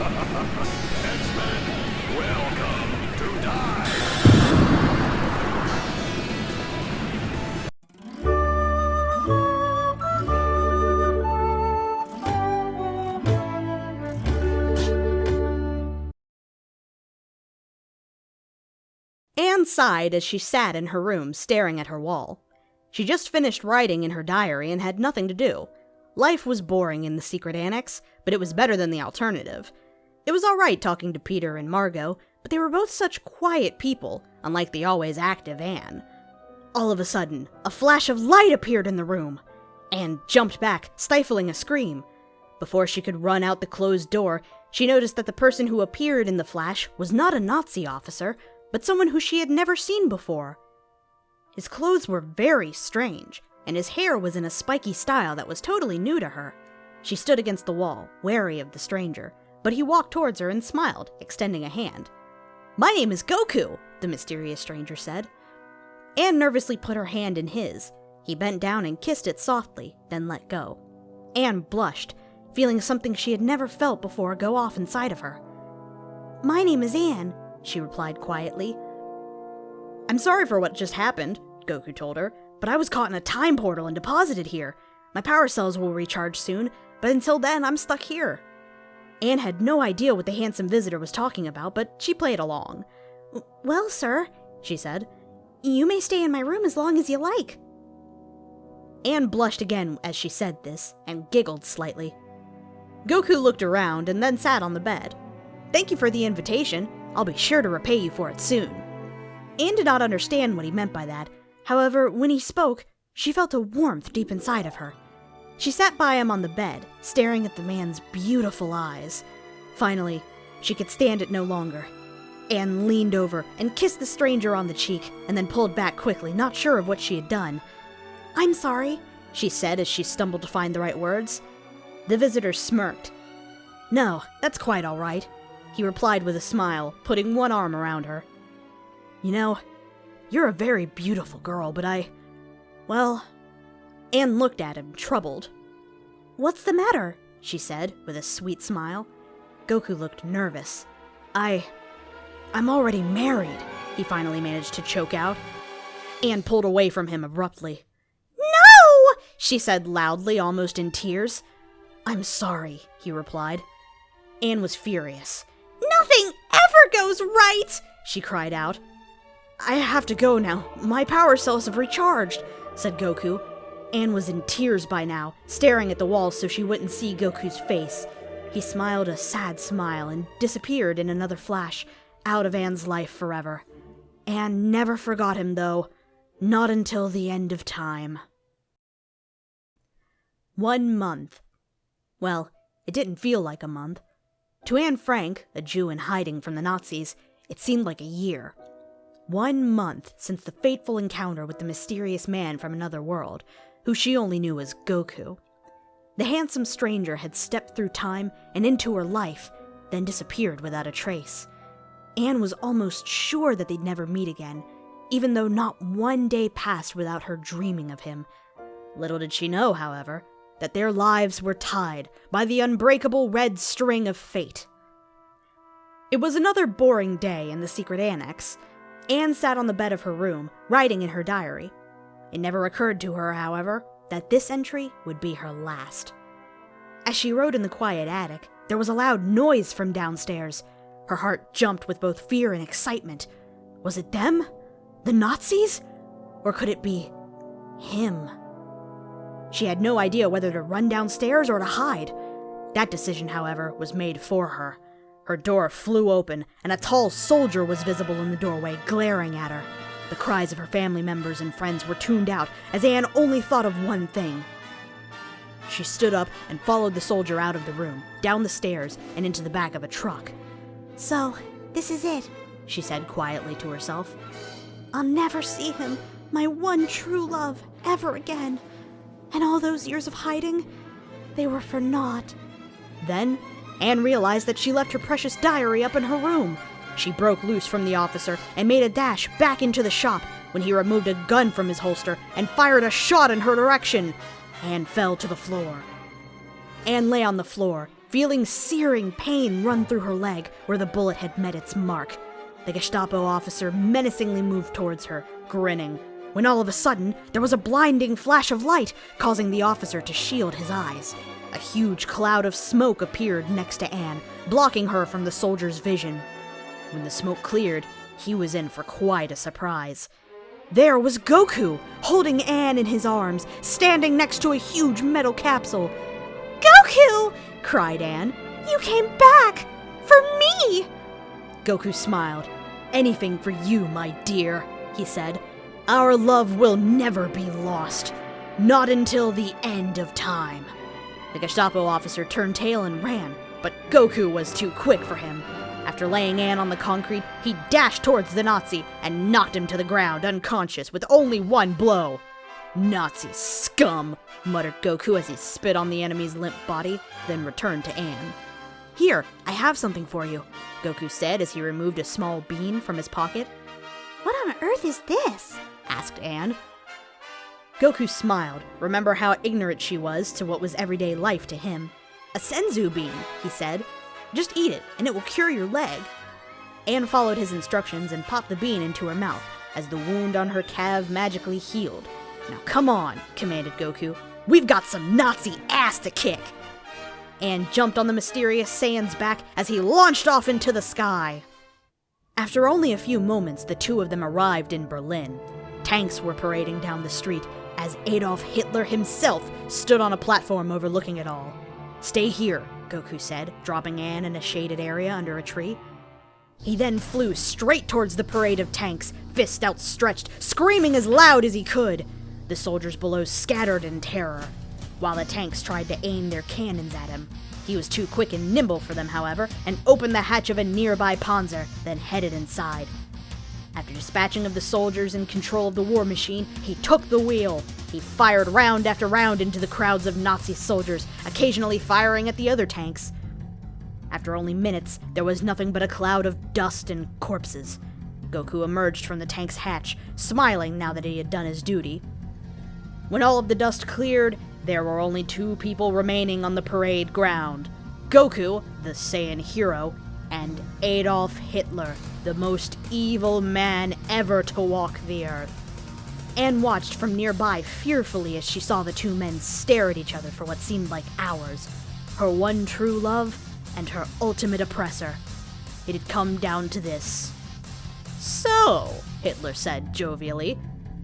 X-Men, welcome to die! Anne sighed as she sat in her room staring at her wall. She just finished writing in her diary and had nothing to do. Life was boring in the secret annex, but it was better than the alternative. It was alright talking to Peter and Margot, but they were both such quiet people, unlike the always active Anne. All of a sudden, a flash of light appeared in the room. Anne jumped back, stifling a scream. Before she could run out the closed door, she noticed that the person who appeared in the flash was not a Nazi officer, but someone who she had never seen before. His clothes were very strange, and his hair was in a spiky style that was totally new to her. She stood against the wall, wary of the stranger, but he walked towards her and smiled, extending a hand. "My name is Goku," the mysterious stranger said. Anne nervously put her hand in his. He bent down and kissed it softly, then let go. Anne blushed, feeling something she had never felt before go off inside of her. "My name is Anne," she replied quietly. "I'm sorry for what just happened," Goku told her, "but I was caught in a time portal and deposited here. My power cells will recharge soon, but until then, I'm stuck here." Anne had no idea what the handsome visitor was talking about, but she played along. "Well, sir," she said, "you may stay in my room as long as you like." Anne blushed again as she said this, and giggled slightly. Goku looked around and then sat on the bed. "Thank you for the invitation. I'll be sure to repay you for it soon." Anne did not understand what he meant by that. However, when he spoke, she felt a warmth deep inside of her. She sat by him on the bed, staring at the man's beautiful eyes. Finally, she could stand it no longer. Anne leaned over and kissed the stranger on the cheek, and then pulled back quickly, not sure of what she had done. "I'm sorry," she said as she stumbled to find the right words. The visitor smirked. "No, that's quite all right," he replied with a smile, putting one arm around her. "You know, you're a very beautiful girl, but well..." Anne looked at him, troubled. "What's the matter?" she said, with a sweet smile. Goku looked nervous. I'm already married," he finally managed to choke out. Anne pulled away from him abruptly. "No!" she said loudly, almost in tears. "I'm sorry," he replied. Anne was furious. "Nothing ever goes right!" she cried out. "I have to go now. My power cells have recharged," said Goku. Anne was in tears by now, staring at the wall so she wouldn't see Goku's face. He smiled a sad smile and disappeared in another flash, out of Anne's life forever. Anne never forgot him, though. Not until the end of time. 1 month. Well, it didn't feel like a month. To Anne Frank, a Jew in hiding from the Nazis, it seemed like a year. 1 month since the fateful encounter with the mysterious man from another world, who she only knew as Goku. The handsome stranger had stepped through time and into her life, then disappeared without a trace. Anne was almost sure that they'd never meet again, even though not one day passed without her dreaming of him. Little did she know, however, that their lives were tied by the unbreakable red string of fate. It was another boring day in the secret annex. Anne sat on the bed of her room, writing in her diary. It never occurred to her, however, that this entry would be her last. As she wrote in the quiet attic, there was a loud noise from downstairs. Her heart jumped with both fear and excitement. Was it them? The Nazis? Or could it be him? She had no idea whether to run downstairs or to hide. That decision, however, was made for her. Her door flew open, and a tall soldier was visible in the doorway, glaring at her. The cries of her family members and friends were tuned out, as Anne only thought of one thing. She stood up and followed the soldier out of the room, down the stairs, and into the back of a truck. "So, this is it," she said quietly to herself. "I'll never see him, my one true love, ever again. And all those years of hiding, they were for naught." Then, Anne realized that she left her precious diary up in her room. She broke loose from the officer and made a dash back into the shop when he removed a gun from his holster and fired a shot in her direction. Anne fell to the floor. Anne lay on the floor, feeling searing pain run through her leg where the bullet had met its mark. The Gestapo officer menacingly moved towards her, grinning, when all of a sudden, there was a blinding flash of light, causing the officer to shield his eyes. A huge cloud of smoke appeared next to Anne, blocking her from the soldier's vision. When the smoke cleared, he was in for quite a surprise. There was Goku, holding Anne in his arms, standing next to a huge metal capsule. "Goku!" cried Anne. "You came back! For me!" Goku smiled. "Anything for you, my dear," he said. "Our love will never be lost. Not until the end of time." The Gestapo officer turned tail and ran, but Goku was too quick for him. After laying Anne on the concrete, he dashed towards the Nazi and knocked him to the ground, unconscious, with only one blow. "Nazi scum," muttered Goku as he spit on the enemy's limp body, then returned to Anne. "Here, I have something for you," Goku said as he removed a small bean from his pocket. "What on earth is this?" asked Anne. Goku smiled. Remember how ignorant she was to what was everyday life to him. "A senzu bean," he said. "Just eat it, and it will cure your leg." Anne followed his instructions and popped the bean into her mouth, as the wound on her calf magically healed. "Now come on," commanded Goku. "We've got some Nazi ass to kick!" Anne jumped on the mysterious Saiyan's back as he launched off into the sky. After only a few moments, the two of them arrived in Berlin. Tanks were parading down the street, as Adolf Hitler himself stood on a platform overlooking it all. "Stay here," Goku said, dropping Anne in a shaded area under a tree. He then flew straight towards the parade of tanks, fists outstretched, screaming as loud as he could. The soldiers below scattered in terror, while the tanks tried to aim their cannons at him. He was too quick and nimble for them, however, and opened the hatch of a nearby Panzer, then headed inside. After dispatching of the soldiers in control of the war machine, he took the wheel. He fired round after round into the crowds of Nazi soldiers, occasionally firing at the other tanks. After only minutes, there was nothing but a cloud of dust and corpses. Goku emerged from the tank's hatch, smiling now that he had done his duty. When all of the dust cleared, there were only two people remaining on the parade ground. Goku, the Saiyan hero, and Adolf Hitler, the most evil man ever to walk the earth. Anne watched from nearby fearfully as she saw the two men stare at each other for what seemed like hours. Her one true love and her ultimate oppressor. It had come down to this. "So," Hitler said jovially,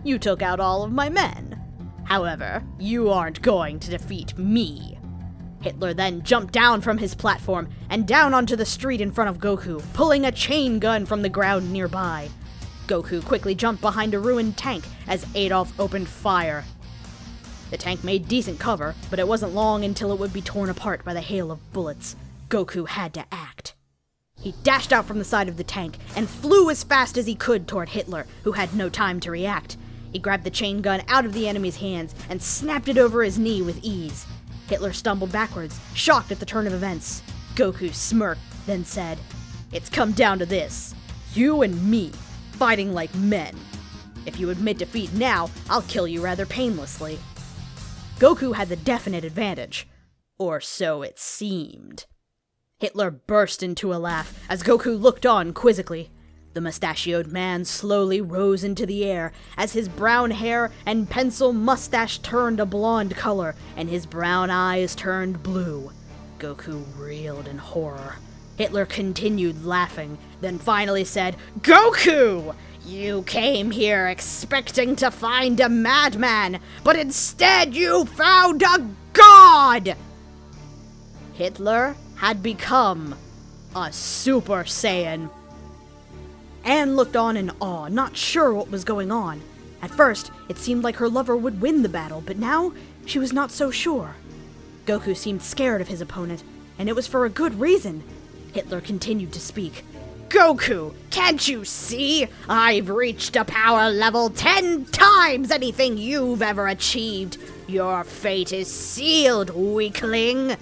"you took out all of my men. However, you aren't going to defeat me." Hitler then jumped down from his platform and down onto the street in front of Goku, pulling a chain gun from the ground nearby. Goku quickly jumped behind a ruined tank as Adolf opened fire. The tank made decent cover, but it wasn't long until it would be torn apart by the hail of bullets. Goku had to act. He dashed out from the side of the tank and flew as fast as he could toward Hitler, who had no time to react. He grabbed the chain gun out of the enemy's hands and snapped it over his knee with ease. Hitler stumbled backwards, shocked at the turn of events. Goku smirked, then said, "It's come down to this. You and me, fighting like men. If you admit defeat now, I'll kill you rather painlessly." Goku had the definite advantage. Or so it seemed. Hitler burst into a laugh as Goku looked on quizzically. The mustachioed man slowly rose into the air as his brown hair and pencil mustache turned a blonde color and his brown eyes turned blue. Goku reeled in horror. Hitler continued laughing, then finally said, "Goku! You came here expecting to find a madman, but instead you found a god!" Hitler had become a Super Saiyan. Anne looked on in awe, not sure what was going on. At first, it seemed like her lover would win the battle, but now she was not so sure. Goku seemed scared of his opponent, and it was for a good reason. Hitler continued to speak. "Goku, can't you see? I've reached a power level 10 times anything you've ever achieved. Your fate is sealed, weakling."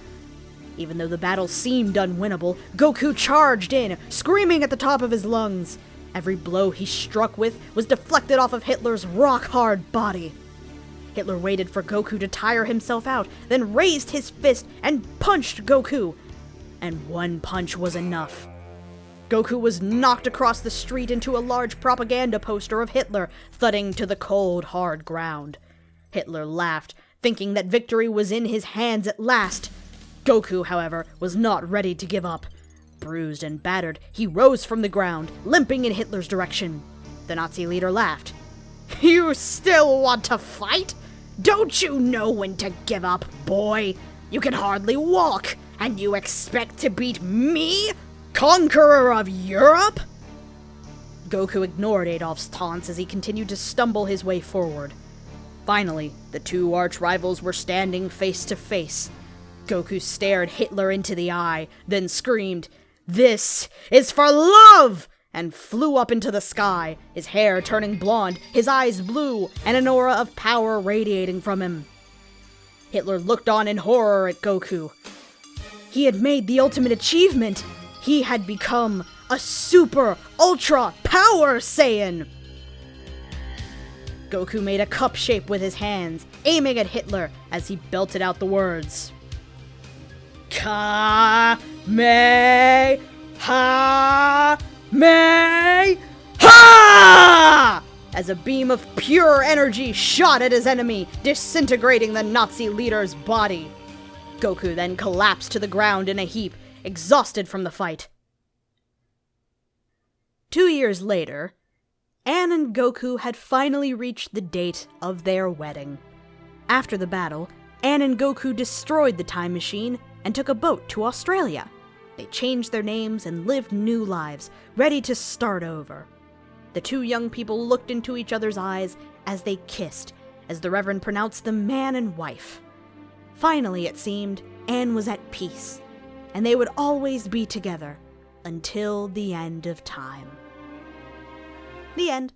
Even though the battle seemed unwinnable, Goku charged in, screaming at the top of his lungs. Every blow he struck with was deflected off of Hitler's rock-hard body. Hitler waited for Goku to tire himself out, then raised his fist and punched Goku. and one punch was enough. Goku was knocked across the street into a large propaganda poster of Hitler thudding to the cold, hard ground. Hitler laughed, thinking that victory was in his hands at last. Goku, however, was not ready to give up. Bruised and battered, he rose from the ground, limping in Hitler's direction. The Nazi leader laughed. "You still want to fight? Don't you know when to give up, boy? You can hardly walk, and you expect to beat me, conqueror of Europe?" Goku ignored Adolf's taunts as he continued to stumble his way forward. Finally, the two arch-rivals were standing face to face. Goku stared Hitler into the eye, then screamed, "This is for love!" and flew up into the sky, his hair turning blonde, his eyes blue, and an aura of power radiating from him. Hitler looked on in horror at Goku. He had made the ultimate achievement. He had become a super, ultra power Saiyan. Goku made a cup shape with his hands, aiming at Hitler as he belted out the words. Ka-me-ha-me-ha! As a beam of pure energy shot at his enemy, disintegrating the Nazi leader's body. Goku then collapsed to the ground in a heap, exhausted from the fight. 2 years later, Anne and Goku had finally reached the date of their wedding. After the battle, Anne and Goku destroyed the time machine and took a boat to Australia. They changed their names and lived new lives, ready to start over. The two young people looked into each other's eyes as they kissed, as the Reverend pronounced them man and wife. Finally, it seemed, Anne was at peace, and they would always be together until the end of time. The end.